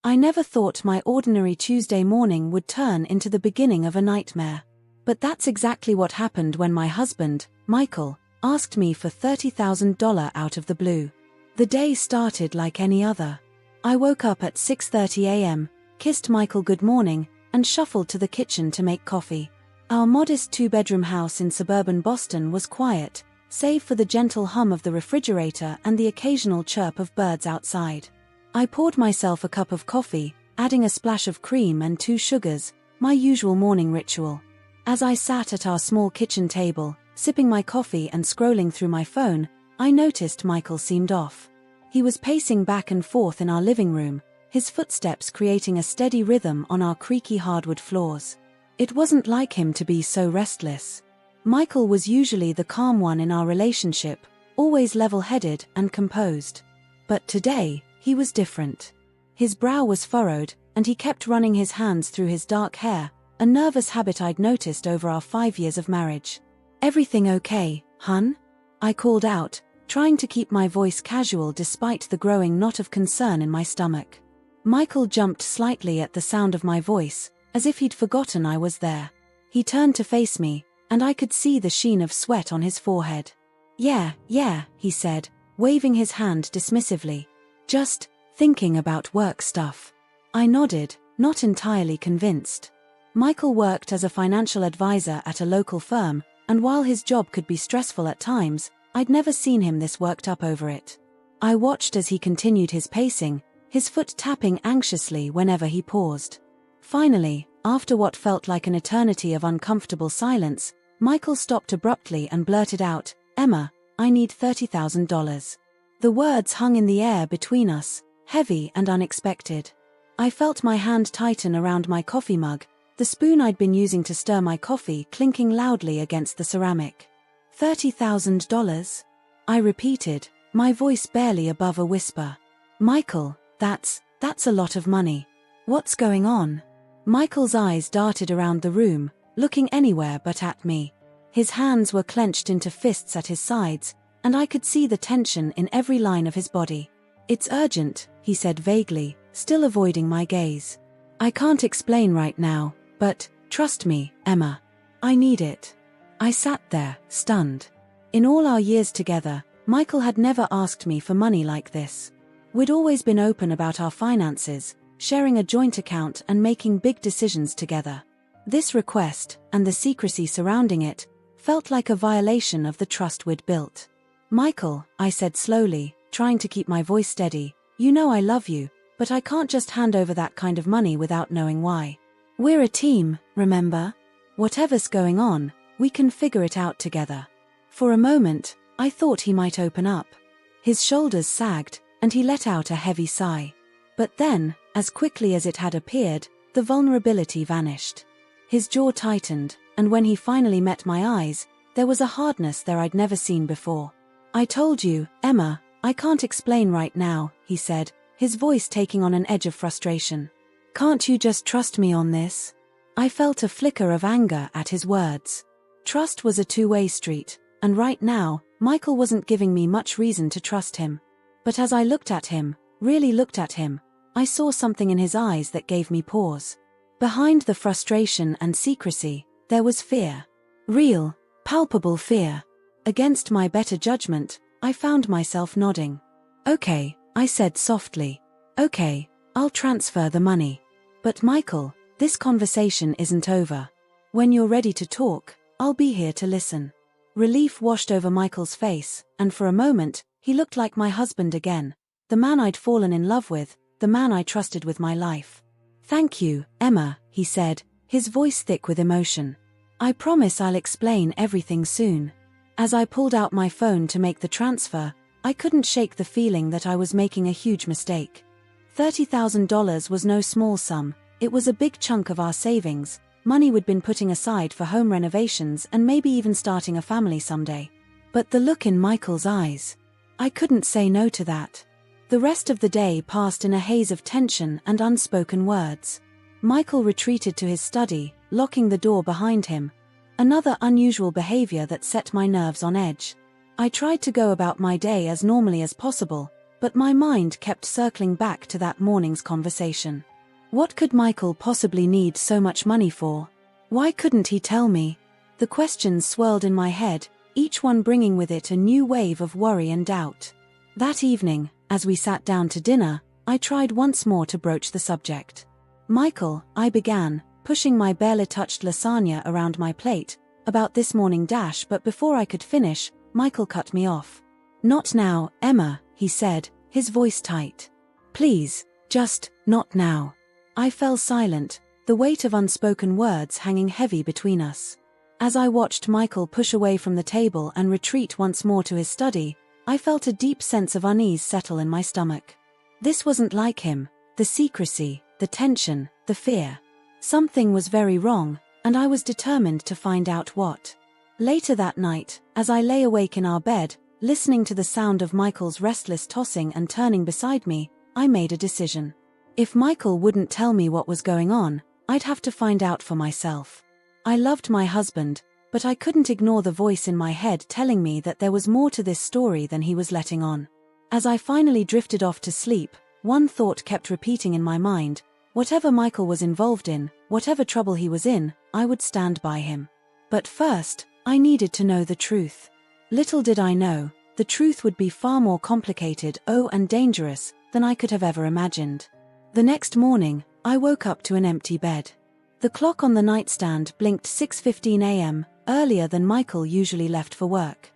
I never thought my ordinary Tuesday morning would turn into the beginning of a nightmare. But that's exactly what happened when my husband, Michael, asked me for $30,000 out of the blue. The day started like any other. I woke up at 6:30 a.m., kissed Michael good morning, and shuffled to the kitchen to make coffee. Our modest two-bedroom house in suburban Boston was quiet, save for the gentle hum of the refrigerator and the occasional chirp of birds outside. I poured myself a cup of coffee, adding a splash of cream and 2 sugars, my usual morning ritual. As I sat at our small kitchen table, sipping my coffee and scrolling through my phone, I noticed Michael seemed off. He was pacing back and forth in our living room, his footsteps creating a steady rhythm on our creaky hardwood floors. It wasn't like him to be so restless. Michael was usually the calm one in our relationship, always level-headed and composed. But today, he was different. His brow was furrowed, and he kept running his hands through his dark hair, a nervous habit I'd noticed over our 5 years of marriage. "Everything okay, hun?" I called out, trying to keep my voice casual despite the growing knot of concern in my stomach. Michael jumped slightly at the sound of my voice, as if he'd forgotten I was there. He turned to face me, and I could see the sheen of sweat on his forehead. Yeah, he said, waving his hand dismissively. "Just thinking about work stuff." I nodded, not entirely convinced. Michael worked as a financial advisor at a local firm, and while his job could be stressful at times, I'd never seen him this worked up over it. I watched as he continued his pacing, his foot tapping anxiously whenever he paused. Finally, after what felt like an eternity of uncomfortable silence, Michael stopped abruptly and blurted out, "Emma, I need $30,000. The words hung in the air between us, heavy and unexpected. I felt my hand tighten around my coffee mug, the spoon I'd been using to stir my coffee clinking loudly against the ceramic. $30,000? I repeated, my voice barely above a whisper. "Michael, that's a lot of money. What's going on?" Michael's eyes darted around the room, looking anywhere but at me. His hands were clenched into fists at his sides, and I could see the tension in every line of his body. "It's urgent," he said vaguely, still avoiding my gaze. "I can't explain right now, but trust me, Emma. I need it." I sat there, stunned. In all our years together, Michael had never asked me for money like this. We'd always been open about our finances, sharing a joint account and making big decisions together. This request, and the secrecy surrounding it, felt like a violation of the trust we'd built. "Michael," I said slowly, trying to keep my voice steady, "you know I love you, but I can't just hand over that kind of money without knowing why. We're a team, remember? Whatever's going on, we can figure it out together." For a moment, I thought he might open up. His shoulders sagged, and he let out a heavy sigh. But then, as quickly as it had appeared, the vulnerability vanished. His jaw tightened, and when he finally met my eyes, there was a hardness there I'd never seen before. "I told you, Emma, I can't explain right now," he said, his voice taking on an edge of frustration. "Can't you just trust me on this?" I felt a flicker of anger at his words. Trust was a two-way street, and right now, Michael wasn't giving me much reason to trust him. But as I looked at him, really looked at him, I saw something in his eyes that gave me pause. Behind the frustration and secrecy, there was fear. Real, palpable fear. Against my better judgment, I found myself nodding. "Okay," I said softly. "Okay, I'll transfer the money. But Michael, this conversation isn't over. When you're ready to talk, I'll be here to listen." Relief washed over Michael's face, and for a moment, he looked like my husband again, the man I'd fallen in love with, the man I trusted with my life. "Thank you, Emma," he said, his voice thick with emotion. "I promise I'll explain everything soon." As I pulled out my phone to make the transfer, I couldn't shake the feeling that I was making a huge mistake. $30,000 was no small sum, it was a big chunk of our savings, money we'd been putting aside for home renovations and maybe even starting a family someday. But the look in Michael's eyes. I couldn't say no to that. The rest of the day passed in a haze of tension and unspoken words. Michael retreated to his study, locking the door behind him. Another unusual behavior that set my nerves on edge. I tried to go about my day as normally as possible, but my mind kept circling back to that morning's conversation. What could Michael possibly need so much money for? Why couldn't he tell me? The questions swirled in my head, each one bringing with it a new wave of worry and doubt. That evening, as we sat down to dinner, I tried once more to broach the subject. "Michael," I began, pushing my barely touched lasagna around my plate, "about this morning dash," but before I could finish, Michael cut me off. "Not now, Emma," he said, his voice tight. "Please, just, not now." I fell silent, the weight of unspoken words hanging heavy between us. As I watched Michael push away from the table and retreat once more to his study, I felt a deep sense of unease settle in my stomach. This wasn't like him, the secrecy, the tension, the fear. Something was very wrong, and I was determined to find out what. Later that night, as I lay awake in our bed, listening to the sound of Michael's restless tossing and turning beside me, I made a decision. If Michael wouldn't tell me what was going on, I'd have to find out for myself. I loved my husband, but I couldn't ignore the voice in my head telling me that there was more to this story than he was letting on. As I finally drifted off to sleep, one thought kept repeating in my mind: whatever Michael was involved in, whatever trouble he was in, I would stand by him. But first, I needed to know the truth. Little did I know, the truth would be far more complicated, and dangerous, than I could have ever imagined. The next morning, I woke up to an empty bed. The clock on the nightstand blinked 6:15 a.m., earlier than Michael usually left for work.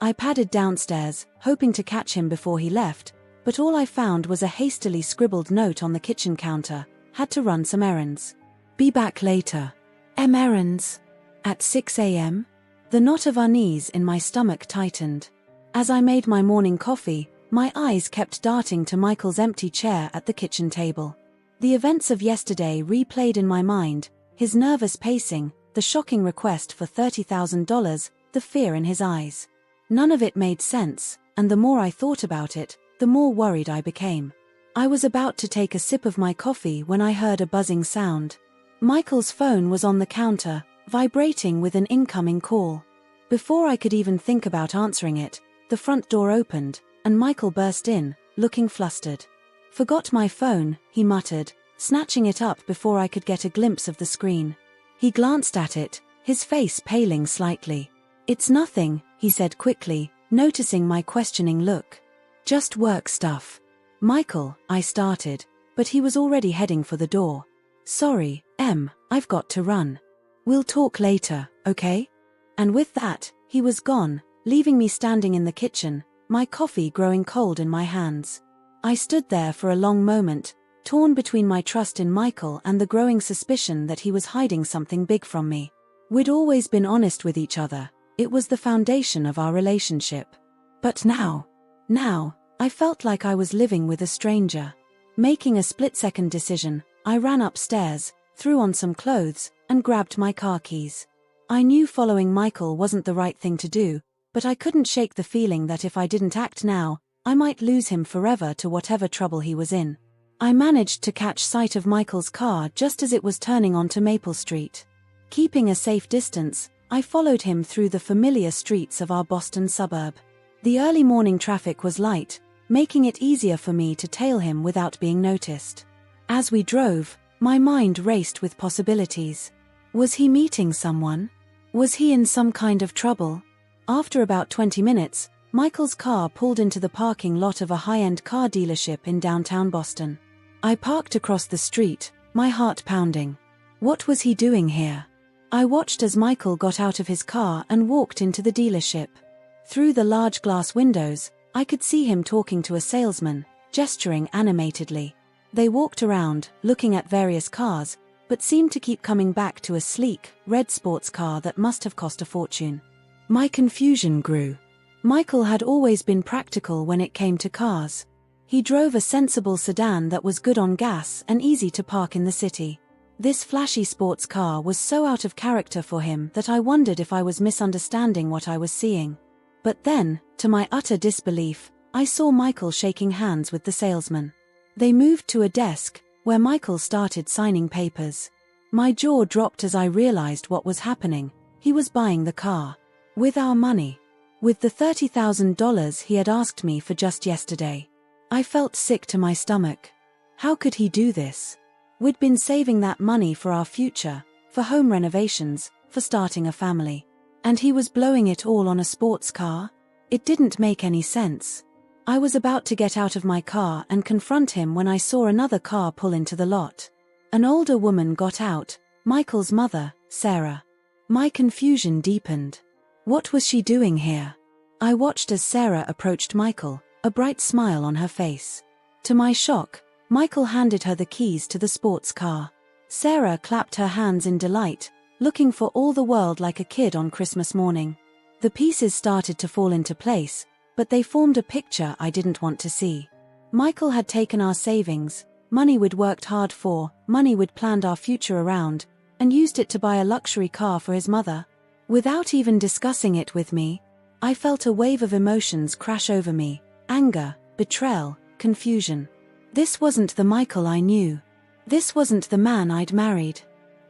I padded downstairs, hoping to catch him before he left, but all I found was a hastily scribbled note on the kitchen counter: "Had to run some errands. Be back later." Errands? At 6 a.m.? The knot of unease in my stomach tightened. As I made my morning coffee, my eyes kept darting to Michael's empty chair at the kitchen table. The events of yesterday replayed in my mind, his nervous pacing, the shocking request for $30,000, the fear in his eyes. None of it made sense, and the more I thought about it, the more worried I became. I was about to take a sip of my coffee when I heard a buzzing sound. Michael's phone was on the counter, vibrating with an incoming call. Before I could even think about answering it, the front door opened, and Michael burst in, looking flustered. "Forgot my phone," he muttered, snatching it up before I could get a glimpse of the screen. He glanced at it, his face paling slightly. "It's nothing," he said quickly, noticing my questioning look. "Just work stuff." "Michael," I started, but he was already heading for the door. "Sorry, I've got to run. We'll talk later, okay?" And with that, he was gone, leaving me standing in the kitchen, my coffee growing cold in my hands. I stood there for a long moment, torn between my trust in Michael and the growing suspicion that he was hiding something big from me. We'd always been honest with each other. It was the foundation of our relationship. But now, I felt like I was living with a stranger. Making a split-second decision, I ran upstairs, threw on some clothes, and grabbed my car keys. I knew following Michael wasn't the right thing to do, but I couldn't shake the feeling that if I didn't act now, I might lose him forever to whatever trouble he was in. I managed to catch sight of Michael's car just as it was turning onto Maple Street. Keeping a safe distance, I followed him through the familiar streets of our Boston suburb. The early morning traffic was light, making it easier for me to tail him without being noticed. As we drove, my mind raced with possibilities. Was he meeting someone? Was he in some kind of trouble? After about 20 minutes, Michael's car pulled into the parking lot of a high-end car dealership in downtown Boston. I parked across the street, my heart pounding. What was he doing here? I watched as Michael got out of his car and walked into the dealership. Through the large glass windows, I could see him talking to a salesman, gesturing animatedly. They walked around, looking at various cars, but seemed to keep coming back to a sleek, red sports car that must have cost a fortune. My confusion grew. Michael had always been practical when it came to cars. He drove a sensible sedan that was good on gas and easy to park in the city. This flashy sports car was so out of character for him that I wondered if I was misunderstanding what I was seeing. But then, to my utter disbelief, I saw Michael shaking hands with the salesman. They moved to a desk, where Michael started signing papers. My jaw dropped as I realized what was happening. He was buying the car. With our money. With the $30,000 he had asked me for just yesterday. I felt sick to my stomach. How could he do this? We'd been saving that money for our future, for home renovations, for starting a family. And he was blowing it all on a sports car? It didn't make any sense. I was about to get out of my car and confront him when I saw another car pull into the lot. An older woman got out, Michael's mother, Sarah. My confusion deepened. What was she doing here? I watched as Sarah approached Michael, a bright smile on her face. To my shock, Michael handed her the keys to the sports car. Sarah clapped her hands in delight, looking for all the world like a kid on Christmas morning. The pieces started to fall into place, but they formed a picture I didn't want to see. Michael had taken our savings, money we'd worked hard for, money we'd planned our future around, and used it to buy a luxury car for his mother. Without even discussing it with me, I felt a wave of emotions crash over me: anger, betrayal, confusion. This wasn't the Michael I knew. This wasn't the man I'd married.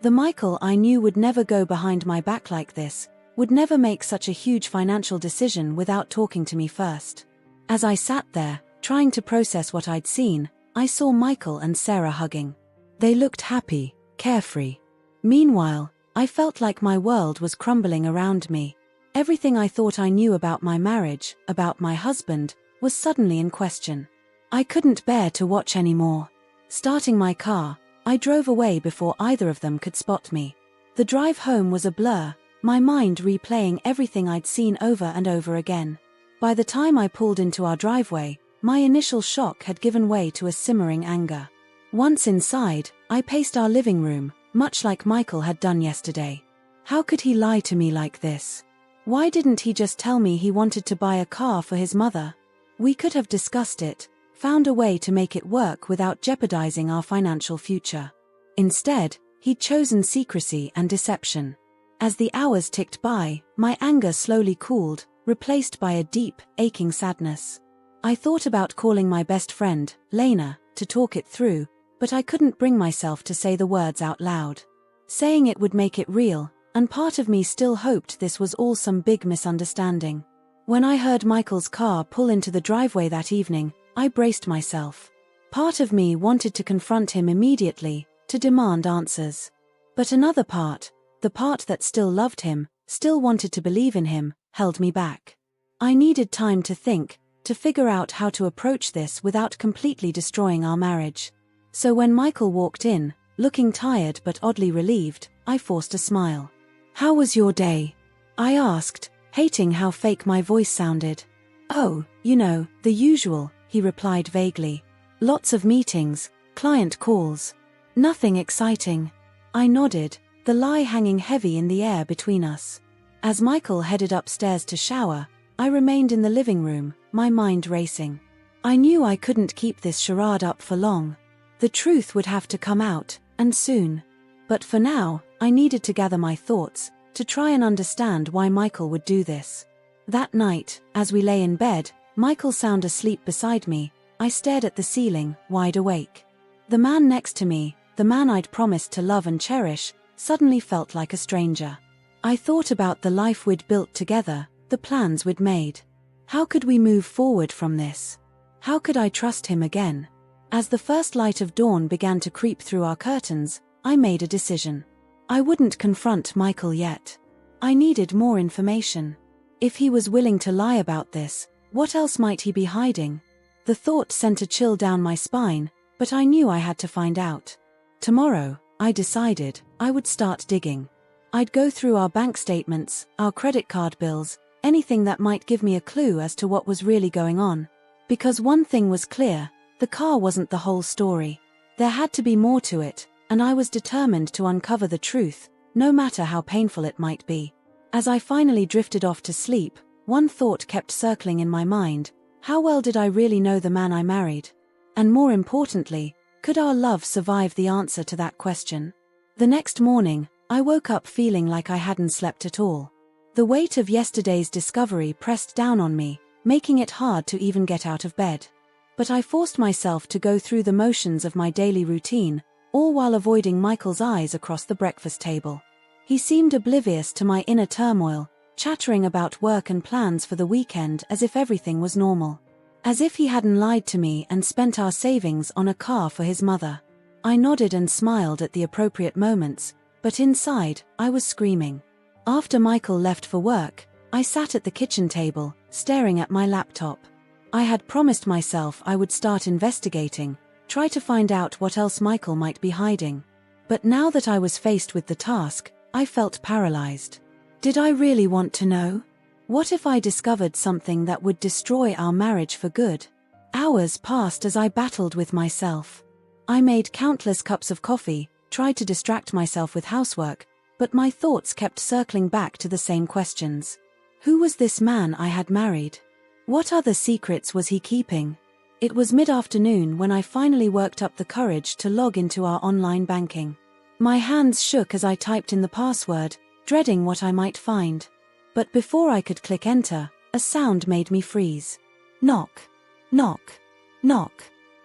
The Michael I knew would never go behind my back like this, would never make such a huge financial decision without talking to me first. As I sat there, trying to process what I'd seen, I saw Michael and Sarah hugging. They looked happy, carefree. Meanwhile, I felt like my world was crumbling around me. Everything I thought I knew about my marriage, about my husband, was suddenly in question. I couldn't bear to watch anymore. Starting my car, I drove away before either of them could spot me. The drive home was a blur, my mind replaying everything I'd seen over and over again. By the time I pulled into our driveway, my initial shock had given way to a simmering anger. Once inside, I paced our living room, much like Michael had done yesterday. How could he lie to me like this? Why didn't he just tell me he wanted to buy a car for his mother? We could have discussed it, found a way to make it work without jeopardizing our financial future. Instead, he'd chosen secrecy and deception. As the hours ticked by, my anger slowly cooled, replaced by a deep, aching sadness. I thought about calling my best friend, Lena, to talk it through, but I couldn't bring myself to say the words out loud. Saying it would make it real, and part of me still hoped this was all some big misunderstanding. When I heard Michael's car pull into the driveway that evening, I braced myself. Part of me wanted to confront him immediately, to demand answers. But another part, the part that still loved him, still wanted to believe in him, held me back. I needed time to think, to figure out how to approach this without completely destroying our marriage. So when Michael walked in, looking tired but oddly relieved, I forced a smile. "How was your day?" I asked, hating how fake my voice sounded. "Oh, the usual," he replied vaguely. "Lots of meetings, client calls. Nothing exciting." I nodded, the lie hanging heavy in the air between us. As Michael headed upstairs to shower, I remained in the living room, my mind racing. I knew I couldn't keep this charade up for long. The truth would have to come out, and soon. But for now, I needed to gather my thoughts, to try and understand why Michael would do this. That night, as we lay in bed, Michael sound asleep beside me, I stared at the ceiling, wide awake. The man next to me, the man I'd promised to love and cherish, suddenly felt like a stranger. I thought about the life we'd built together, the plans we'd made. How could we move forward from this? How could I trust him again? As the first light of dawn began to creep through our curtains, I made a decision. I wouldn't confront Michael yet. I needed more information. If he was willing to lie about this, what else might he be hiding? The thought sent a chill down my spine, but I knew I had to find out. Tomorrow, I decided, I would start digging. I'd go through our bank statements, our credit card bills, anything that might give me a clue as to what was really going on. Because one thing was clear, the car wasn't the whole story. There had to be more to it, and I was determined to uncover the truth, no matter how painful it might be. As I finally drifted off to sleep, one thought kept circling in my mind: how well did I really know the man I married? And more importantly, could our love survive the answer to that question? The next morning, I woke up feeling like I hadn't slept at all. The weight of yesterday's discovery pressed down on me, making it hard to even get out of bed. But I forced myself to go through the motions of my daily routine, all while avoiding Michael's eyes across the breakfast table. He seemed oblivious to my inner turmoil, chattering about work and plans for the weekend as if everything was normal. As if he hadn't lied to me and spent our savings on a car for his mother. I nodded and smiled at the appropriate moments, but inside, I was screaming. After Michael left for work, I sat at the kitchen table, staring at my laptop. I had promised myself I would start investigating, try to find out what else Michael might be hiding. But now that I was faced with the task, I felt paralyzed. Did I really want to know? What if I discovered something that would destroy our marriage for good? Hours passed as I battled with myself. I made countless cups of coffee, tried to distract myself with housework, but my thoughts kept circling back to the same questions. Who was this man I had married? What other secrets was he keeping? It was mid-afternoon when I finally worked up the courage to log into our online banking. My hands shook as I typed in the password, dreading what I might find. But before I could click enter, a sound made me freeze. Knock. Knock. Knock.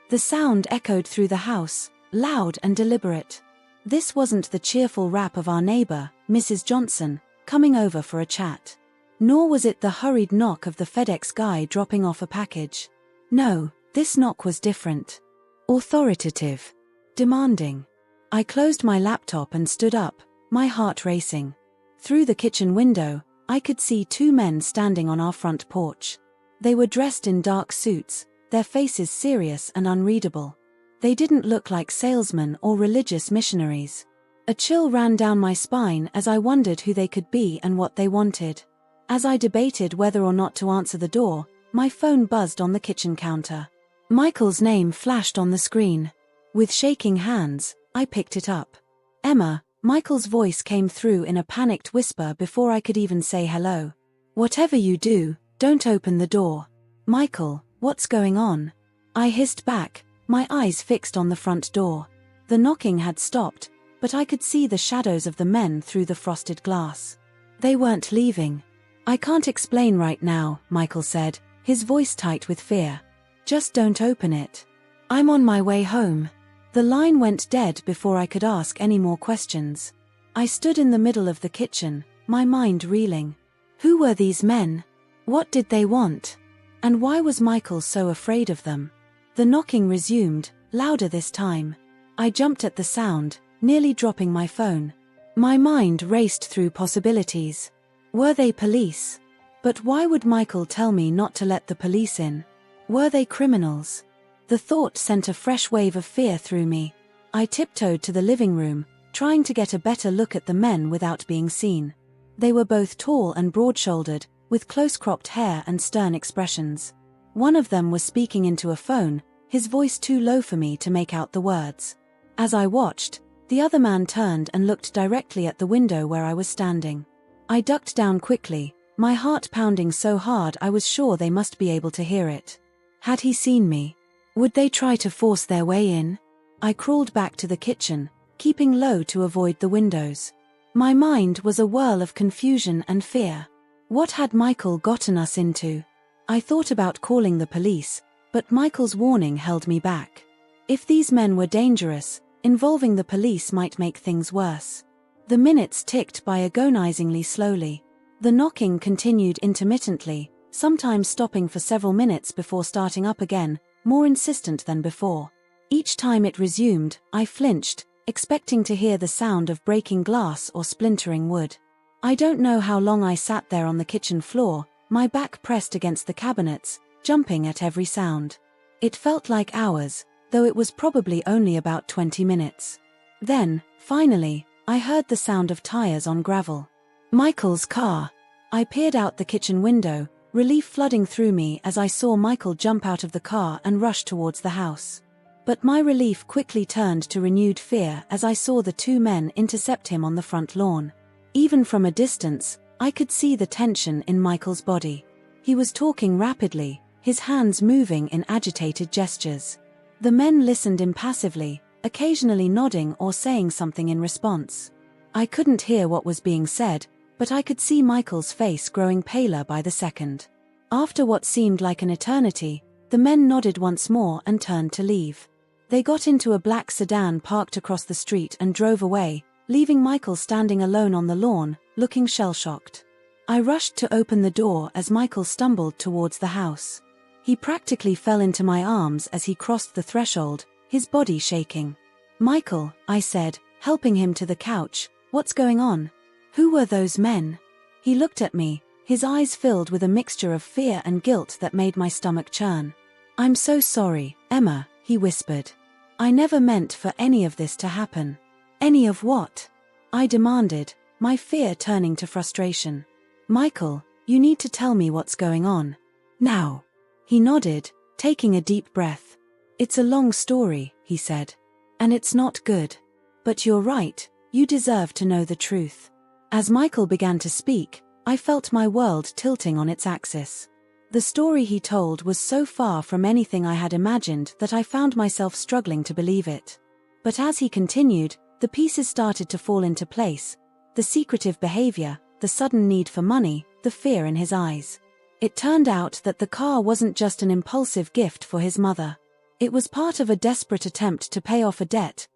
The sound echoed through the house, loud and deliberate. This wasn't the cheerful rap of our neighbor, Mrs. Johnson, coming over for a chat. Nor was it the hurried knock of the FedEx guy dropping off a package. No, this knock was different. Authoritative. Demanding. I closed my laptop and stood up, my heart racing. Through the kitchen window, I could see two men standing on our front porch. They were dressed in dark suits, their faces serious and unreadable. They didn't look like salesmen or religious missionaries. A chill ran down my spine as I wondered who they could be and what they wanted. As I debated whether or not to answer the door, my phone buzzed on the kitchen counter. Michael's name flashed on the screen. With shaking hands, I picked it up. Emma, Michael's voice came through in a panicked whisper before I could even say hello. Whatever you do, don't open the door. Michael, what's going on? I hissed back, my eyes fixed on the front door. The knocking had stopped, but I could see the shadows of the men through the frosted glass. They weren't leaving. I can't explain right now, Michael said, his voice tight with fear. Just don't open it. I'm on my way home. The line went dead before I could ask any more questions. I stood in the middle of the kitchen, my mind reeling. Who were these men? What did they want? And why was Michael so afraid of them? The knocking resumed, louder this time. I jumped at the sound, nearly dropping my phone. My mind raced through possibilities. Were they police? But why would Michael tell me not to let the police in? Were they criminals? The thought sent a fresh wave of fear through me. I tiptoed to the living room, trying to get a better look at the men without being seen. They were both tall and broad-shouldered, with close-cropped hair and stern expressions. One of them was speaking into a phone, his voice too low for me to make out the words. As I watched, the other man turned and looked directly at the window where I was standing. I ducked down quickly, my heart pounding so hard I was sure they must be able to hear it. Had he seen me? Would they try to force their way in? I crawled back to the kitchen, keeping low to avoid the windows. My mind was a whirl of confusion and fear. What had Michael gotten us into? I thought about calling the police, but Michael's warning held me back. If these men were dangerous, involving the police might make things worse. The minutes ticked by agonizingly slowly. The knocking continued intermittently, sometimes stopping for several minutes before starting up again, more insistent than before. Each time it resumed, I flinched, expecting to hear the sound of breaking glass or splintering wood. I don't know how long I sat there on the kitchen floor, my back pressed against the cabinets, jumping at every sound. It felt like hours, though it was probably only about 20 minutes. Then, finally, I heard the sound of tires on gravel. Michael's car. I peered out the kitchen window, relief flooding through me as I saw Michael jump out of the car and rush towards the house. But my relief quickly turned to renewed fear as I saw the two men intercept him on the front lawn. Even from a distance, I could see the tension in Michael's body. He was talking rapidly, his hands moving in agitated gestures. The men listened impassively, occasionally nodding or saying something in response. I couldn't hear what was being said, but I could see Michael's face growing paler by the second. After what seemed like an eternity, the men nodded once more and turned to leave. They got into a black sedan parked across the street and drove away, leaving Michael standing alone on the lawn, looking shell-shocked. I rushed to open the door as Michael stumbled towards the house. He practically fell into my arms as he crossed the threshold, his body shaking. "Michael," I said, helping him to the couch, "what's going on? Who were those men?" He looked at me, his eyes filled with a mixture of fear and guilt that made my stomach churn. "I'm so sorry, Emma," he whispered. "I never meant for any of this to happen." "Any of what?" I demanded, my fear turning to frustration. "Michael, you need to tell me what's going on. Now." He nodded, taking a deep breath. "It's a long story," he said. "And it's not good. But you're right, you deserve to know the truth." As Michael began to speak, I felt my world tilting on its axis. The story he told was so far from anything I had imagined that I found myself struggling to believe it. But as he continued, the pieces started to fall into place. The secretive behavior, the sudden need for money, the fear in his eyes. It turned out that the car wasn't just an impulsive gift for his mother. It was part of a desperate attempt to pay off a debt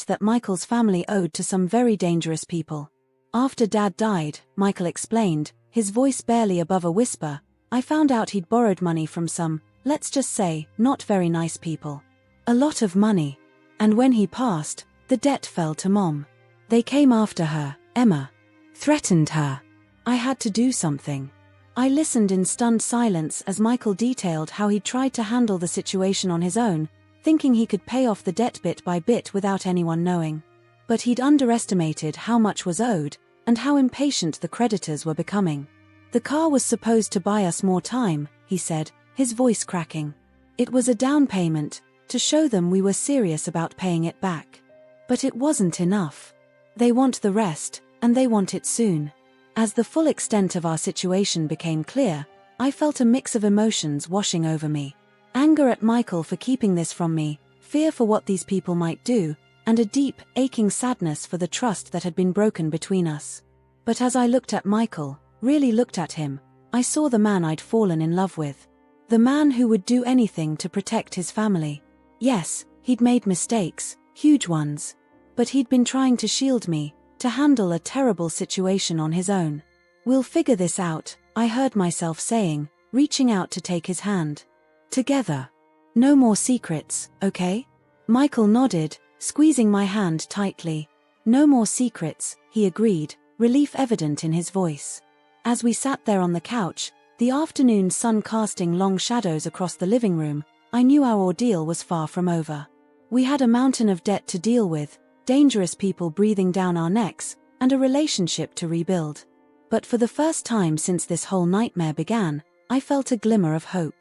that Michael's family owed to some very dangerous people. "After Dad died," Michael explained, his voice barely above a whisper, "I found out he'd borrowed money from some, let's just say, not very nice people. A lot of money. And when he passed, the debt fell to Mom. They came after her, Emma. Threatened her. I had to do something." I listened in stunned silence as Michael detailed how he'd tried to handle the situation on his own, thinking he could pay off the debt bit by bit without anyone knowing. But he'd underestimated how much was owed, and how impatient the creditors were becoming. "The car was supposed to buy us more time," he said, his voice cracking. "It was a down payment, to show them we were serious about paying it back. But it wasn't enough. They want the rest, and they want it soon." As the full extent of our situation became clear, I felt a mix of emotions washing over me. Anger at Michael for keeping this from me, fear for what these people might do, and a deep, aching sadness for the trust that had been broken between us. But as I looked at Michael, really looked at him, I saw the man I'd fallen in love with. The man who would do anything to protect his family. Yes, he'd made mistakes, huge ones. But he'd been trying to shield me, to handle a terrible situation on his own. "We'll figure this out," I heard myself saying, reaching out to take his hand. "Together. No more secrets, okay?" Michael nodded, squeezing my hand tightly. "No more secrets," he agreed, relief evident in his voice. As we sat there on the couch, the afternoon sun casting long shadows across the living room, I knew our ordeal was far from over. We had a mountain of debt to deal with, dangerous people breathing down our necks, and a relationship to rebuild. But for the first time since this whole nightmare began, I felt a glimmer of hope.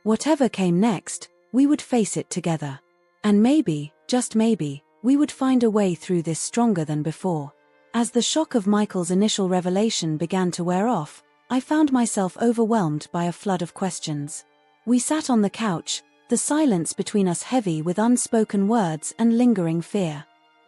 Whatever came next, we would face it together. And maybe, just maybe, we would find a way through this stronger than before. As the shock of Michael's initial revelation began to wear off, I found myself overwhelmed by a flood of questions. We sat on the couch, the silence between us heavy with unspoken words and lingering fear.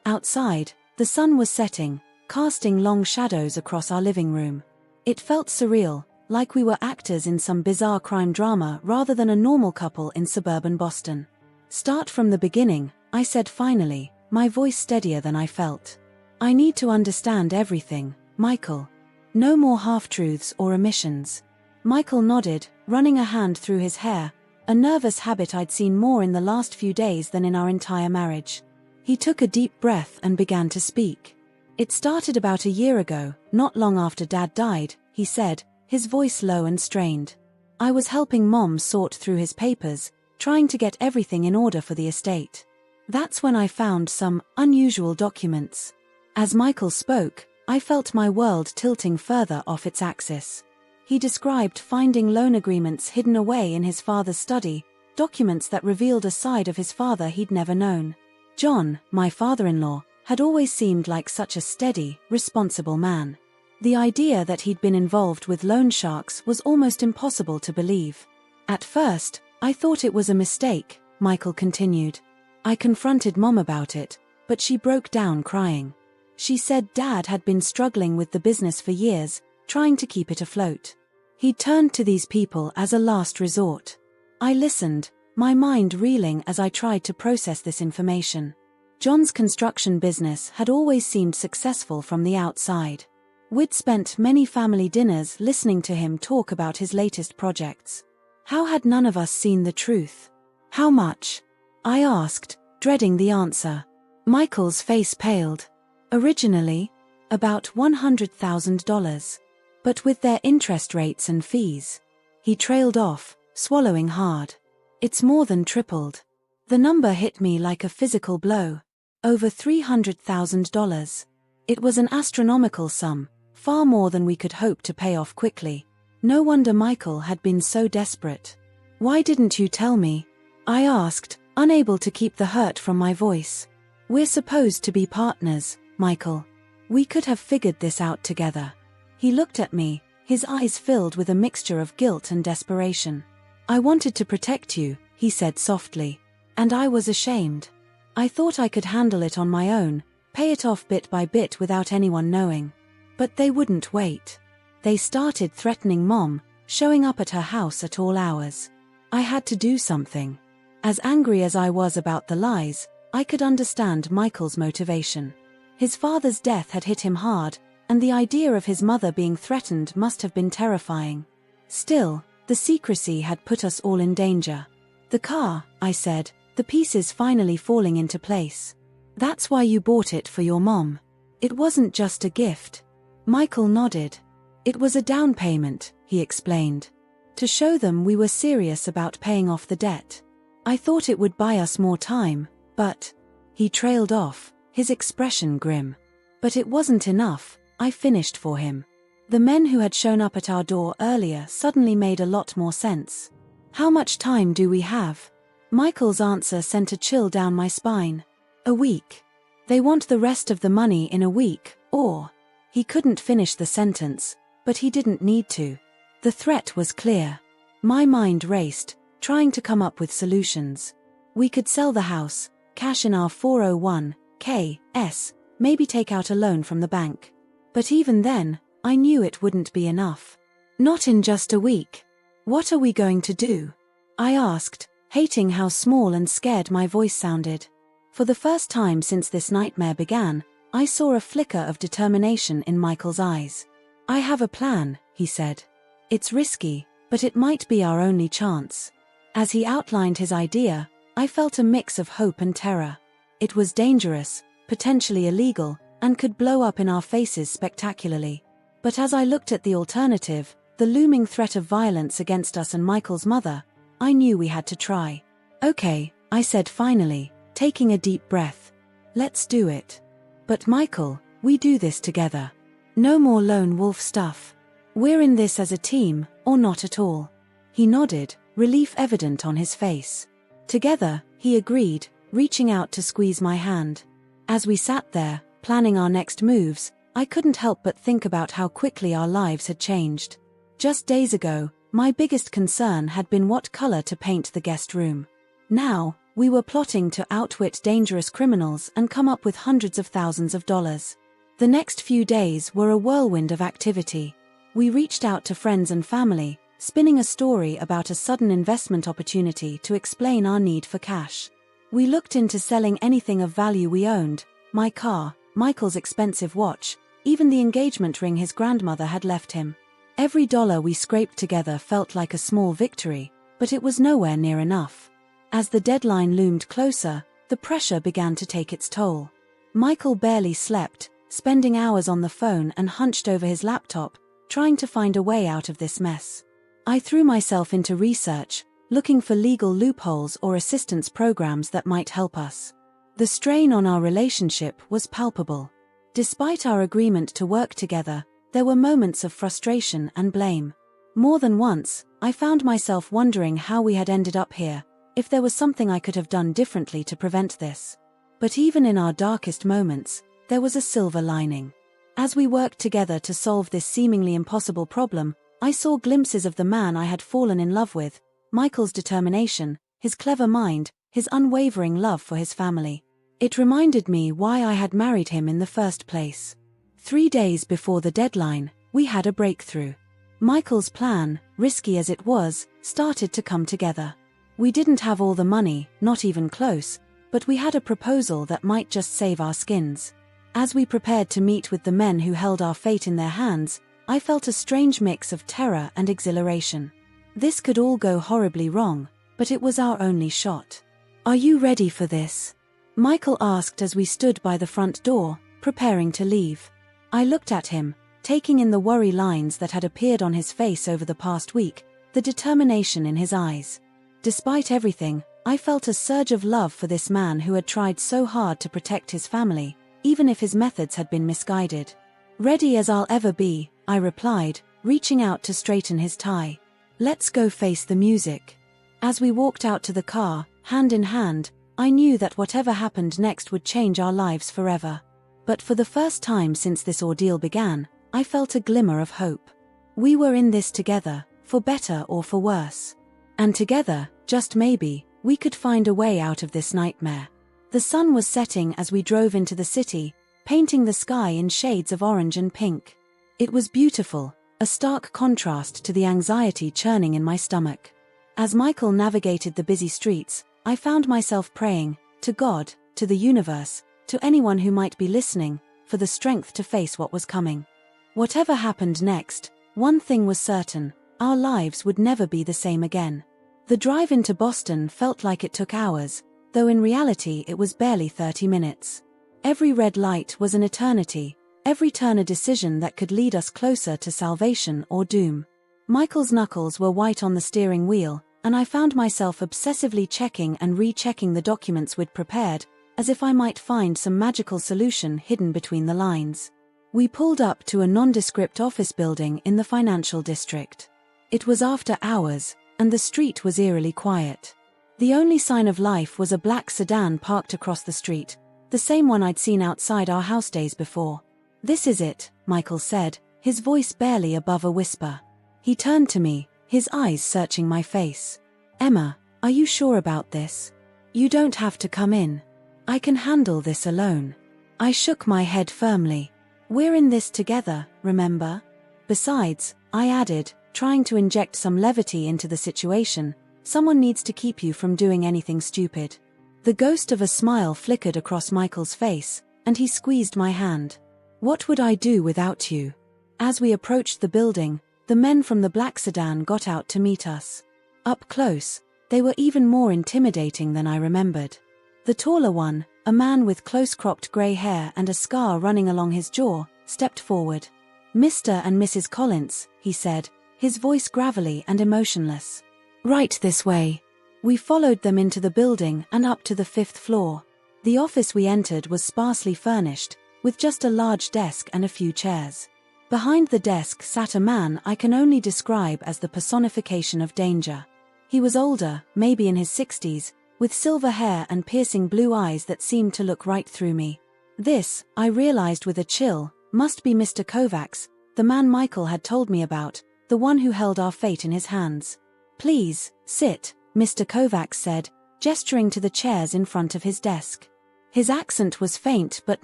Outside, the sun was setting, casting long shadows across our living room. It felt surreal, like we were actors in some bizarre crime drama rather than a normal couple in suburban Boston. "Start from the beginning," I said finally, my voice steadier than I felt. "I need to understand everything, Michael. No more half-truths or omissions." Michael nodded, running a hand through his hair, a nervous habit I'd seen more in the last few days than in our entire marriage. He took a deep breath and began to speak. "It started about a year ago, not long after Dad died," he said, his voice low and strained. "I was helping Mom sort through his papers, trying to get everything in order for the estate. That's when I found some unusual documents." As Michael spoke, I felt my world tilting further off its axis. He described finding loan agreements hidden away in his father's study, documents that revealed a side of his father he'd never known. John, my father-in-law, had always seemed like such a steady, responsible man. The idea that he'd been involved with loan sharks was almost impossible to believe. "At first, I thought it was a mistake," Michael continued. "I confronted Mom about it, but she broke down crying. She said Dad had been struggling with the business for years, trying to keep it afloat. He'd turned to these people as a last resort." I listened, my mind reeling as I tried to process this information. John's construction business had always seemed successful from the outside. We'd spent many family dinners listening to him talk about his latest projects. How had none of us seen the truth? How much? I asked, dreading the answer. Michael's face paled. Originally, about $100,000. But with their interest rates and fees. He trailed off, swallowing hard. It's more than tripled. The number hit me like a physical blow. Over $300,000. It was an astronomical sum, far more than we could hope to pay off quickly. No wonder Michael had been so desperate. Why didn't you tell me? I asked, unable to keep the hurt from my voice. We're supposed to be partners, Michael. We could have figured this out together. He looked at me, his eyes filled with a mixture of guilt and desperation. I wanted to protect you, he said softly. And I was ashamed. I thought I could handle it on my own, pay it off bit by bit without anyone knowing. But they wouldn't wait. They started threatening Mom, showing up at her house at all hours. I had to do something. As angry as I was about the lies, I could understand Michael's motivation. His father's death had hit him hard, and the idea of his mother being threatened must have been terrifying. Still, the secrecy had put us all in danger. The car, I said, the pieces finally falling into place. That's why you bought it for your mom. It wasn't just a gift. Michael nodded. It was a down payment, he explained. To show them we were serious about paying off the debt. I thought it would buy us more time, but... He trailed off, his expression grim. But it wasn't enough, I finished for him. The men who had shown up at our door earlier suddenly made a lot more sense. How much time do we have? Michael's answer sent a chill down my spine. A week. They want the rest of the money in a week, or... He couldn't finish the sentence, but he didn't need to. The threat was clear. My mind raced, trying to come up with solutions. We could sell the house, cash in our 401(k)s, maybe take out a loan from the bank. But even then, I knew it wouldn't be enough. Not in just a week. What are we going to do? I asked, hating how small and scared my voice sounded. For the first time since this nightmare began, I saw a flicker of determination in Michael's eyes. I have a plan, he said. It's risky, but it might be our only chance. As he outlined his idea, I felt a mix of hope and terror. It was dangerous, potentially illegal, and could blow up in our faces spectacularly. But as I looked at the alternative, the looming threat of violence against us and Michael's mother, I knew we had to try. Okay, I said finally, taking a deep breath. Let's do it. But Michael, we do this together. No more lone wolf stuff. We're in this as a team, or not at all. He nodded, relief evident on his face. Together, he agreed, reaching out to squeeze my hand. As we sat there, planning our next moves, I couldn't help but think about how quickly our lives had changed. Just days ago, my biggest concern had been what color to paint the guest room. Now, we were plotting to outwit dangerous criminals and come up with hundreds of thousands of dollars. The next few days were a whirlwind of activity. We reached out to friends and family, spinning a story about a sudden investment opportunity to explain our need for cash. We looked into selling anything of value we owned, my car, Michael's expensive watch, even the engagement ring his grandmother had left him. Every dollar we scraped together felt like a small victory, but it was nowhere near enough. As the deadline loomed closer, the pressure began to take its toll. Michael barely slept, spending hours on the phone and hunched over his laptop, trying to find a way out of this mess. I threw myself into research, looking for legal loopholes or assistance programs that might help us. The strain on our relationship was palpable. Despite our agreement to work together, there were moments of frustration and blame. More than once, I found myself wondering how we had ended up here, if there was something I could have done differently to prevent this. But even in our darkest moments, there was a silver lining. As we worked together to solve this seemingly impossible problem, I saw glimpses of the man I had fallen in love with, Michael's determination, his clever mind, his unwavering love for his family. It reminded me why I had married him in the first place. 3 days before the deadline, we had a breakthrough. Michael's plan, risky as it was, started to come together. We didn't have all the money, not even close, but we had a proposal that might just save our skins. As we prepared to meet with the men who held our fate in their hands, I felt a strange mix of terror and exhilaration. This could all go horribly wrong, but it was our only shot. "Are you ready for this?" Michael asked as we stood by the front door, preparing to leave. I looked at him, taking in the worry lines that had appeared on his face over the past week, the determination in his eyes. Despite everything, I felt a surge of love for this man who had tried so hard to protect his family, even if his methods had been misguided. "Ready as I'll ever be," I replied, reaching out to straighten his tie. "Let's go face the music." As we walked out to the car, hand in hand, I knew that whatever happened next would change our lives forever. But for the first time since this ordeal began, I felt a glimmer of hope. We were in this together, for better or for worse. And together, just maybe, we could find a way out of this nightmare. The sun was setting as we drove into the city, painting the sky in shades of orange and pink. It was beautiful, a stark contrast to the anxiety churning in my stomach. As Michael navigated the busy streets, I found myself praying, to God, to the universe, to anyone who might be listening, for the strength to face what was coming. Whatever happened next, one thing was certain: our lives would never be the same again. The drive into Boston felt like it took hours, though in reality it was barely 30 minutes. Every red light was an eternity, every turn a decision that could lead us closer to salvation or doom. Michael's knuckles were white on the steering wheel, and I found myself obsessively checking and rechecking the documents we'd prepared, as if I might find some magical solution hidden between the lines. We pulled up to a nondescript office building in the financial district. It was after hours, and the street was eerily quiet. The only sign of life was a black sedan parked across the street, the same one I'd seen outside our house days before. "This is it," Michael said, his voice barely above a whisper. He turned to me, his eyes searching my face. "Emma, are you sure about this? You don't have to come in. I can handle this alone." I shook my head firmly. "We're in this together, remember? Besides," I added, trying to inject some levity into the situation, "someone needs to keep you from doing anything stupid." The ghost of a smile flickered across Michael's face, and he squeezed my hand. "What would I do without you?" As we approached the building, the men from the black sedan got out to meet us. Up close, they were even more intimidating than I remembered. The taller one, a man with close-cropped grey hair and a scar running along his jaw, stepped forward. "Mr. and Mrs. Collins," he said, his voice gravelly and emotionless. "Right this way." We followed them into the building and up to the 5th floor. The office we entered was sparsely furnished, with just a large desk and a few chairs. Behind the desk sat a man I can only describe as the personification of danger. He was older, maybe in his 60s, with silver hair and piercing blue eyes that seemed to look right through me. This, I realized with a chill, must be Mr. Kovacs, the man Michael had told me about, the one who held our fate in his hands. "Please, sit," Mr. Kovacs said, gesturing to the chairs in front of his desk. His accent was faint but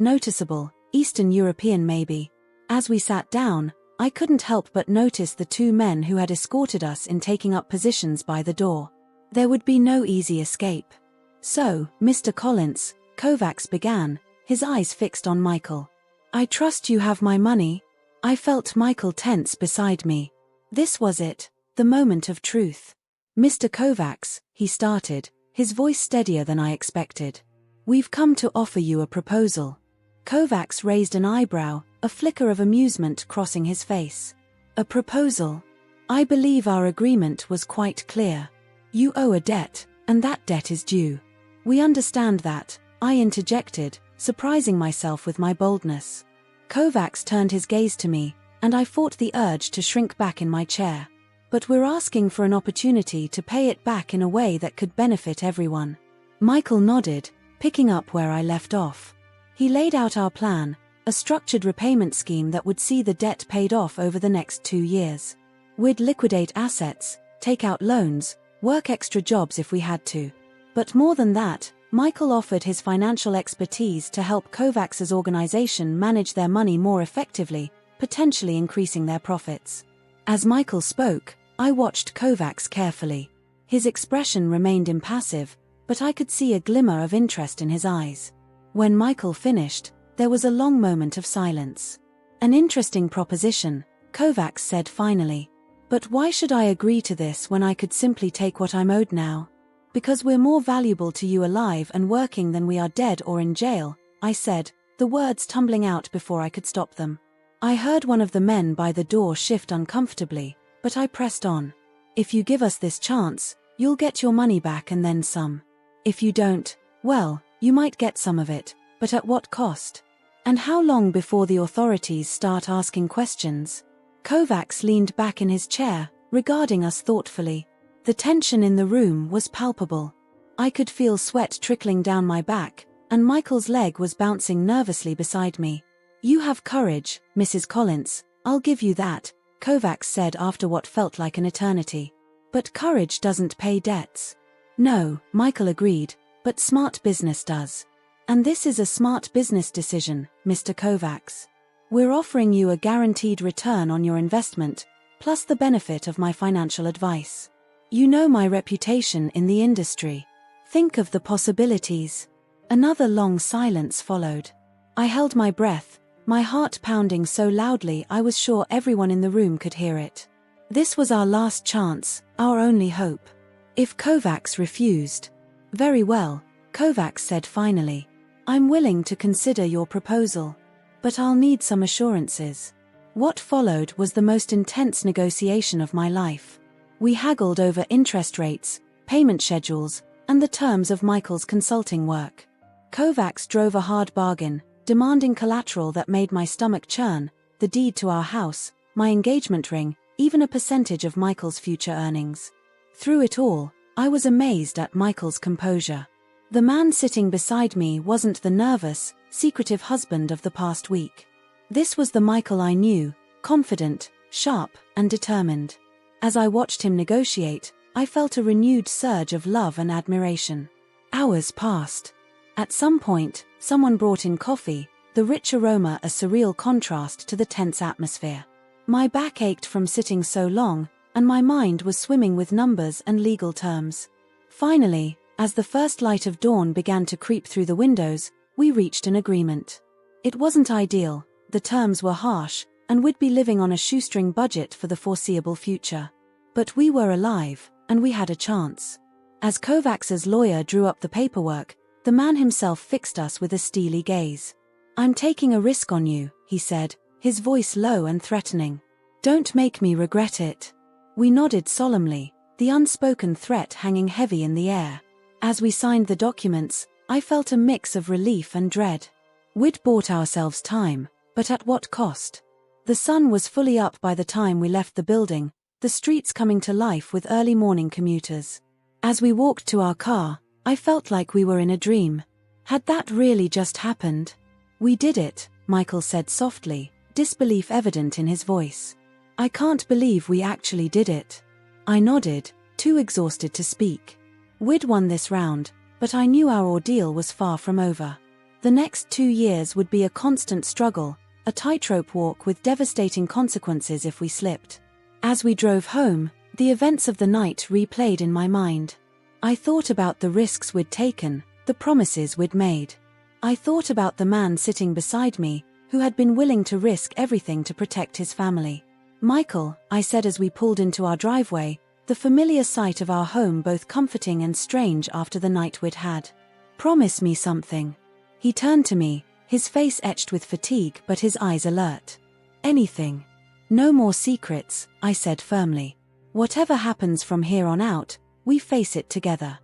noticeable, Eastern European maybe. As we sat down, I couldn't help but notice the two men who had escorted us in taking up positions by the door. There would be no easy escape. "So, Mr. Collins," Kovacs began, his eyes fixed on Michael. "I trust you have my money." I felt Michael tense beside me. This was it, the moment of truth. "Mr. Kovacs," he started, his voice steadier than I expected. "We've come to offer you a proposal." Kovacs raised an eyebrow, a flicker of amusement crossing his face. "A proposal? I believe our agreement was quite clear. You owe a debt, and that debt is due." "We understand that," I interjected, surprising myself with my boldness. Kovacs turned his gaze to me, and I fought the urge to shrink back in my chair. "But we're asking for an opportunity to pay it back in a way that could benefit everyone." Michael nodded, picking up where I left off. He laid out our plan, a structured repayment scheme that would see the debt paid off over the next 2 years. We'd liquidate assets, take out loans, work extra jobs if we had to. But more than that, Michael offered his financial expertise to help Kovacs' organization manage their money more effectively, potentially increasing their profits. As Michael spoke, I watched Kovacs carefully. His expression remained impassive, but I could see a glimmer of interest in his eyes. When Michael finished, there was a long moment of silence. "An interesting proposition," Kovacs said finally. But why should I agree to this when I could simply take what I'm owed now? Because we're more valuable to you alive and working than we are dead or in jail, I said, the words tumbling out before I could stop them. I heard one of the men by the door shift uncomfortably, but I pressed on. If you give us this chance, you'll get your money back and then some. If you don't, well, you might get some of it, but at what cost? And how long before the authorities start asking questions? Kovacs leaned back in his chair, regarding us thoughtfully. The tension in the room was palpable. I could feel sweat trickling down my back, and Michael's leg was bouncing nervously beside me. You have courage, Mrs. Collins, I'll give you that, Kovacs said after what felt like an eternity. But courage doesn't pay debts. No, Michael agreed, but smart business does. And this is a smart business decision, Mr. Kovacs. We're offering you a guaranteed return on your investment, plus the benefit of my financial advice. You know my reputation in the industry. Think of the possibilities. Another long silence followed. I held my breath, my heart pounding so loudly I was sure everyone in the room could hear it. This was our last chance, our only hope. If Kovacs refused. Very well, Kovacs said finally. I'm willing to consider your proposal. But I'll need some assurances. What followed was the most intense negotiation of my life. We haggled over interest rates, payment schedules, and the terms of Michael's consulting work. Kovacs drove a hard bargain, demanding collateral that made my stomach churn, the deed to our house, my engagement ring, even a percentage of Michael's future earnings. Through it all, I was amazed at Michael's composure. The man sitting beside me wasn't the nervous, secretive husband of the past week. This was the Michael I knew, confident, sharp, and determined. As I watched him negotiate, I felt a renewed surge of love and admiration. Hours passed. At some point, someone brought in coffee, the rich aroma a surreal contrast to the tense atmosphere. My back ached from sitting so long, and my mind was swimming with numbers and legal terms. Finally, as the first light of dawn began to creep through the windows, we reached an agreement. It wasn't ideal, the terms were harsh, and we'd be living on a shoestring budget for the foreseeable future. But we were alive, and we had a chance. As Kovacs's lawyer drew up the paperwork, the man himself fixed us with a steely gaze. I'm taking a risk on you, he said, his voice low and threatening. Don't make me regret it. We nodded solemnly, the unspoken threat hanging heavy in the air. As we signed the documents, I felt a mix of relief and dread. We'd bought ourselves time, but at what cost? The sun was fully up by the time we left the building, the streets coming to life with early morning commuters. As we walked to our car, I felt like we were in a dream. Had that really just happened? We did it, Michael said softly, disbelief evident in his voice. I can't believe we actually did it. I nodded, too exhausted to speak. We'd won this round, but I knew our ordeal was far from over. The next 2 years would be a constant struggle, a tightrope walk with devastating consequences if we slipped. As we drove home, the events of the night replayed in my mind. I thought about the risks we'd taken, the promises we'd made. I thought about the man sitting beside me, who had been willing to risk everything to protect his family. Michael, I said as we pulled into our driveway, the familiar sight of our home both comforting and strange after the night we'd had. Promise me something. He turned to me, his face etched with fatigue but his eyes alert. Anything. No more secrets, I said firmly. Whatever happens from here on out, we face it together.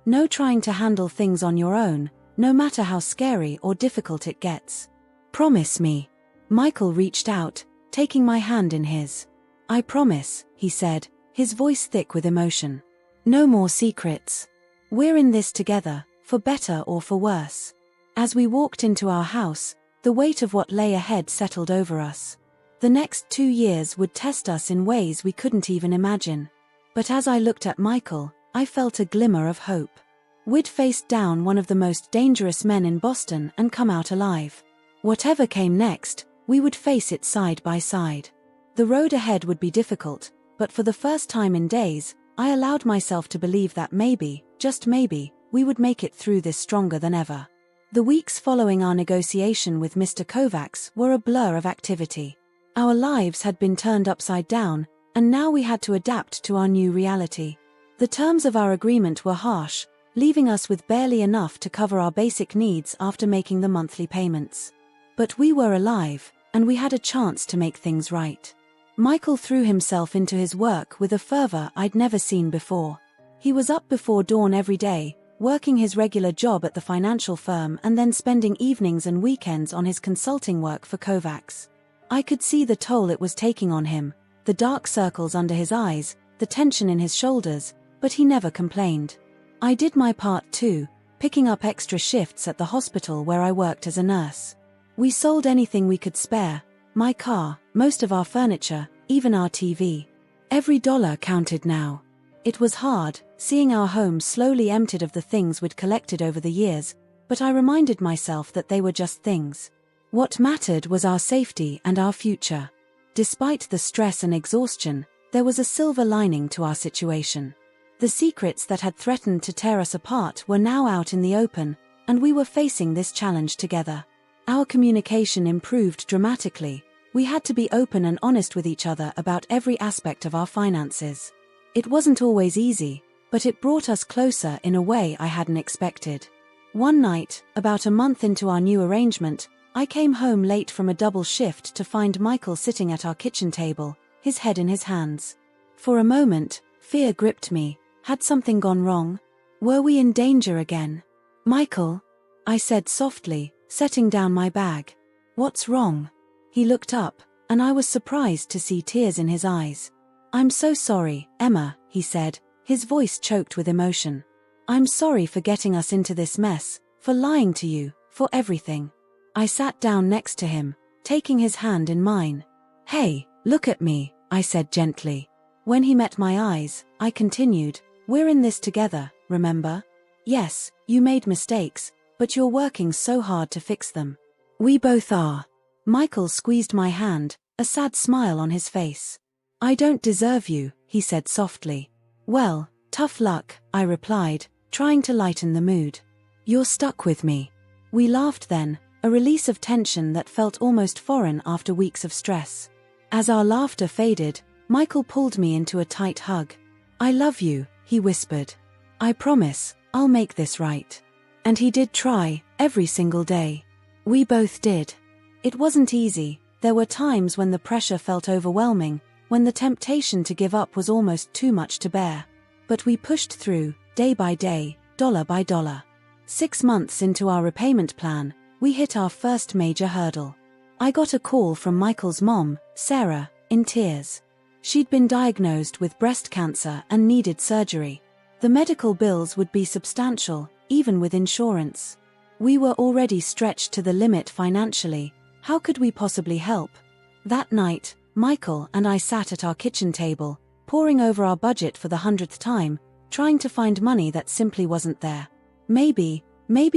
No trying to handle things on your own, no matter how scary or difficult it gets. Promise me. Michael reached out, taking my hand in his. I promise, he said, his voice thick with emotion. No more secrets. We're in this together, for better or for worse. As we walked into our house, the weight of what lay ahead settled over us. The next 2 years would test us in ways we couldn't even imagine. But as I looked at Michael, I felt a glimmer of hope. We'd faced down one of the most dangerous men in Boston and come out alive. Whatever came next, we would face it side by side. The road ahead would be difficult, but for the first time in days, I allowed myself to believe that maybe, just maybe, we would make it through this stronger than ever. The weeks following our negotiation with Mr. Kovacs were a blur of activity. Our lives had been turned upside down, and now we had to adapt to our new reality. The terms of our agreement were harsh, leaving us with barely enough to cover our basic needs after making the monthly payments. But we were alive, and we had a chance to make things right. Michael threw himself into his work with a fervor I'd never seen before. He was up before dawn every day, working his regular job at the financial firm and then spending evenings and weekends on his consulting work for Kovacs. I could see the toll it was taking on him, the dark circles under his eyes, the tension in his shoulders, but he never complained. I did my part too, picking up extra shifts at the hospital where I worked as a nurse. We sold anything we could spare, my car, most of our furniture, even our TV. Every dollar counted now. It was hard, seeing our home slowly emptied of the things we'd collected over the years, but I reminded myself that they were just things. What mattered was our safety and our future. Despite the stress and exhaustion, there was a silver lining to our situation. The secrets that had threatened to tear us apart were now out in the open, and we were facing this challenge together. Our communication improved dramatically. We had to be open and honest with each other about every aspect of our finances. It wasn't always easy, but it brought us closer in a way I hadn't expected. One night, about a month into our new arrangement, I came home late from a double shift to find Michael sitting at our kitchen table, his head in his hands. For a moment, fear gripped me. Had something gone wrong? Were we in danger again? "Michael," I said softly, setting down my bag. "What's wrong?" He looked up, and I was surprised to see tears in his eyes. "I'm so sorry, Emma," he said, his voice choked with emotion. "I'm sorry for getting us into this mess, for lying to you, for everything." I sat down next to him, taking his hand in mine. "Hey, look at me," I said gently. When he met my eyes, I continued, "We're in this together, remember? Yes, you made mistakes, but you're working so hard to fix them. We both are." Michael squeezed my hand, a sad smile on his face. "I don't deserve you," he said softly. "Well, tough luck," I replied, trying to lighten the mood. "You're stuck with me." We laughed then, a release of tension that felt almost foreign after weeks of stress. As our laughter faded, Michael pulled me into a tight hug. "I love you," he whispered. "I promise, I'll make this right." And he did try, every single day. We both did. It wasn't easy. There were times when the pressure felt overwhelming, when the temptation to give up was almost too much to bear. But we pushed through, day by day, dollar by dollar. 6 months into our repayment plan, we hit our first major hurdle. I got a call from Michael's mom, Sarah, in tears. She'd been diagnosed with breast cancer and needed surgery. The medical bills would be substantial, even with insurance. We were already stretched to the limit financially. How could we possibly help? That night, Michael and I sat at our kitchen table, poring over our budget for the 100th time, trying to find money that simply wasn't there. Maybe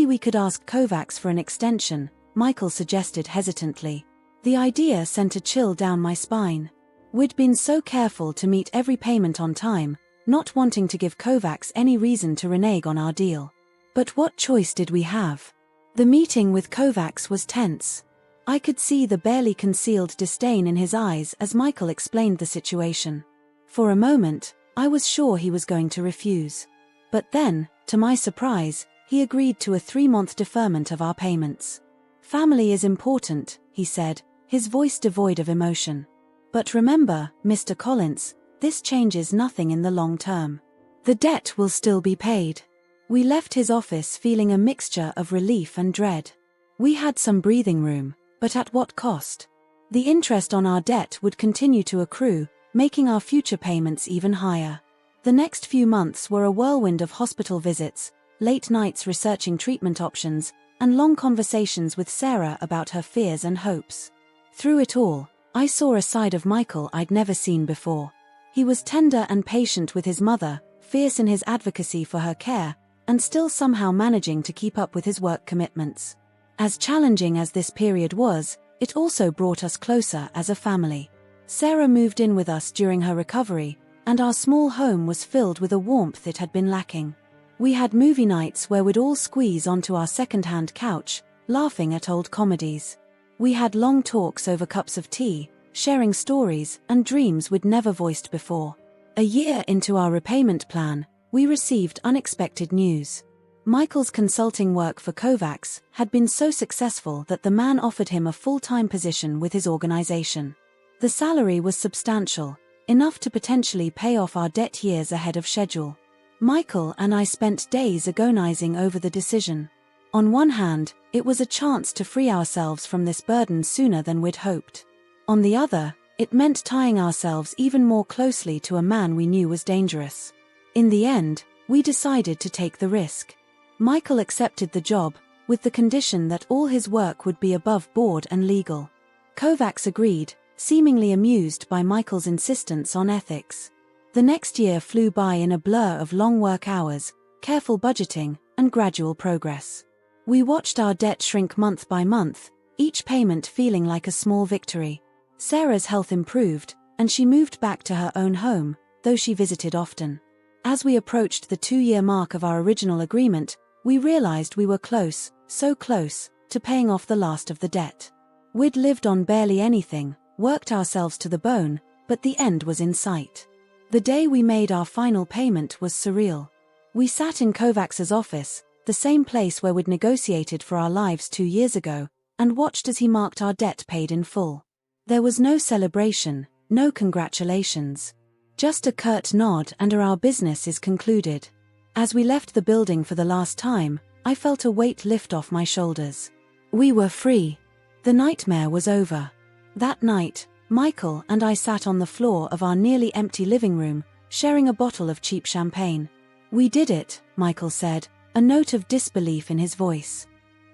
we could ask Kovacs for an extension, Michael suggested hesitantly. The idea sent a chill down my spine. We'd been so careful to meet every payment on time, not wanting to give Kovacs any reason to renege on our deal. But what choice did we have? The meeting with Kovacs was tense. I could see the barely concealed disdain in his eyes as Michael explained the situation. For a moment, I was sure he was going to refuse. But then, to my surprise, he agreed to a 3-month deferment of our payments. "Family is important," he said, his voice devoid of emotion. "But remember, Mr. Collins, this changes nothing in the long term. The debt will still be paid." We left his office feeling a mixture of relief and dread. We had some breathing room, but at what cost? The interest on our debt would continue to accrue, making our future payments even higher. The next few months were a whirlwind of hospital visits, late nights researching treatment options, and long conversations with Sarah about her fears and hopes. Through it all, I saw a side of Michael I'd never seen before. He was tender and patient with his mother, fierce in his advocacy for her care, and still somehow managing to keep up with his work commitments. As challenging as this period was, it also brought us closer as a family. Sarah moved in with us during her recovery, and our small home was filled with a warmth it had been lacking. We had movie nights where we'd all squeeze onto our second-hand couch, laughing at old comedies. We had long talks over cups of tea, sharing stories and dreams we'd never voiced before. A year into our repayment plan, we received unexpected news. Michael's consulting work for Kovacs had been so successful that the man offered him a full-time position with his organization. The salary was substantial, enough to potentially pay off our debt years ahead of schedule. Michael and I spent days agonizing over the decision. On one hand, it was a chance to free ourselves from this burden sooner than we'd hoped. On the other, it meant tying ourselves even more closely to a man we knew was dangerous. In the end, we decided to take the risk. Michael accepted the job, with the condition that all his work would be above board and legal. Kovacs agreed, seemingly amused by Michael's insistence on ethics. The next year flew by in a blur of long work hours, careful budgeting, and gradual progress. We watched our debt shrink month by month, each payment feeling like a small victory. Sarah's health improved, and she moved back to her own home, though she visited often. As we approached the 2-year mark of our original agreement, we realized we were close, so close, to paying off the last of the debt. We'd lived on barely anything, worked ourselves to the bone, but the end was in sight. The day we made our final payment was surreal. We sat in Kovacs's office, the same place where we'd negotiated for our lives 2 years ago, and watched as he marked our debt paid in full. There was no celebration, no congratulations. Just a curt nod and our business is concluded. As we left the building for the last time, I felt a weight lift off my shoulders. We were free. The nightmare was over. That night, Michael and I sat on the floor of our nearly empty living room, sharing a bottle of cheap champagne. "We did it," Michael said, a note of disbelief in his voice.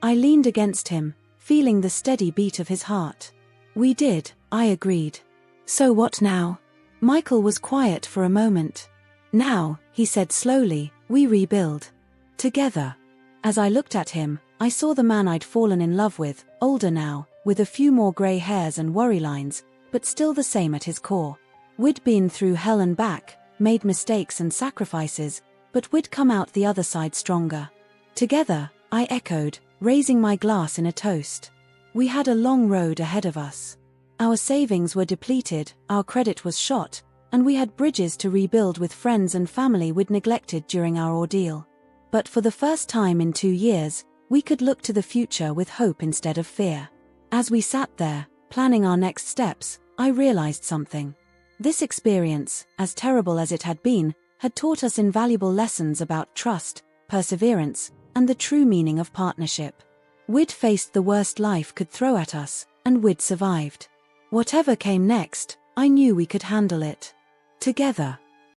I leaned against him, feeling the steady beat of his heart. "We did," I agreed. "So what now?" Michael was quiet for a moment. "Now," he said slowly, "we rebuild. Together." As I looked at him, I saw the man I'd fallen in love with, older now, with a few more grey hairs and worry lines, but still the same at his core. We'd been through hell and back, made mistakes and sacrifices, but we'd come out the other side stronger. "Together," I echoed, raising my glass in a toast. We had a long road ahead of us. Our savings were depleted, our credit was shot, and we had bridges to rebuild with friends and family we'd neglected during our ordeal. But for the first time in 2 years, we could look to the future with hope instead of fear. As we sat there, planning our next steps, I realized something. This experience, as terrible as it had been, had taught us invaluable lessons about trust, perseverance, and the true meaning of partnership. We'd faced the worst life could throw at us, and we'd survived. Whatever came next, I knew we could handle it. Together.